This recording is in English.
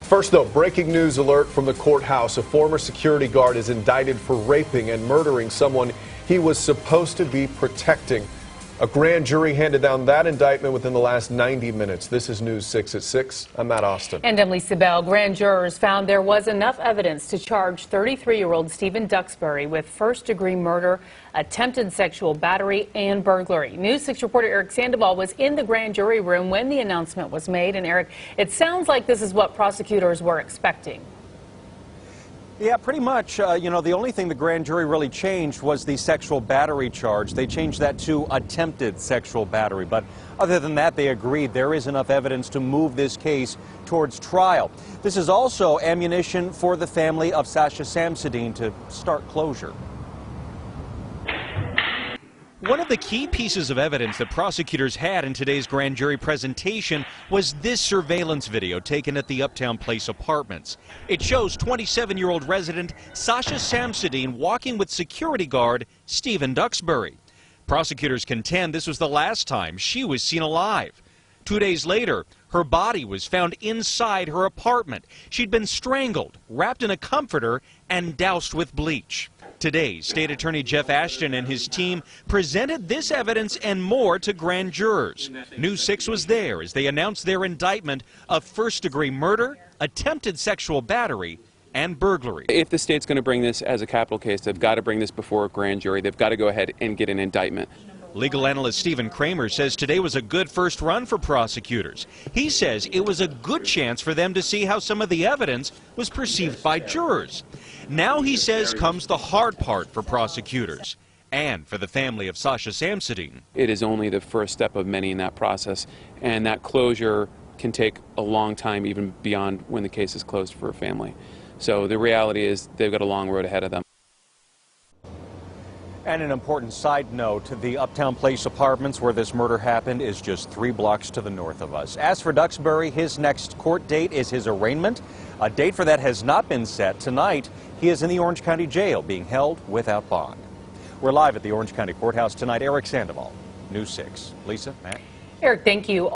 First, though, breaking news alert from the courthouse. A former security guard is indicted for raping and murdering someone he was supposed to be protecting. A grand jury handed down that indictment within the last 90 minutes. This is News 6 at 6. I'm Matt Austin. And I'm Lisa Bell. Grand jurors found there was enough evidence to charge 33-year-old Stephen Duxbury with first-degree murder, attempted sexual battery, and burglary. News 6 reporter Eric Sandoval was in the grand jury room when the announcement was made. And Eric, it sounds like this is what prosecutors were expecting. Yeah, pretty much. The only thing the grand jury really changed was the sexual battery charge. They changed that to attempted sexual battery. But other than that, they agreed there is enough evidence to move this case towards trial. This is also ammunition for the family of Sasha Samsudin to start closure. One of the key pieces of evidence that prosecutors had in today's grand jury presentation was this surveillance video taken at the Uptown Place apartments. It shows 27-year-old resident Sasha Samsudin walking with security guard Stephen Duxbury. Prosecutors contend this was the last time she was seen alive. 2 days later, her body was found inside her apartment. She'd been strangled, wrapped in a comforter, and doused with bleach. Today, State Attorney Jeff Ashton and his team presented this evidence and more to grand jurors. News 6 was there as they announced their indictment of first-degree murder, attempted sexual battery, and burglary. If the state's going to bring this as a capital case, they've got to bring this before a grand jury. They've got to go ahead and get an indictment. Legal analyst Kramer says today was a good first run for prosecutors. He says it was a good chance for them to see how some of the evidence was perceived by jurors. Now, he says, comes the hard part for prosecutors and for the family of Sasha Samsudin. It is only the first step of many in that process, and that closure can take a long time, even beyond when the case is closed for a family. So the reality is they've got a long road ahead of them. And an important side note, the Uptown Place apartments where this murder happened is just 3 blocks to the north of us. As for Duxbury, his next court date is his arraignment. A date for that has not been set. Tonight, he is in the Orange County Jail being held without bond. We're live at the Orange County Courthouse tonight. Eric Sandoval, News 6. Lisa, Matt. Eric, thank you.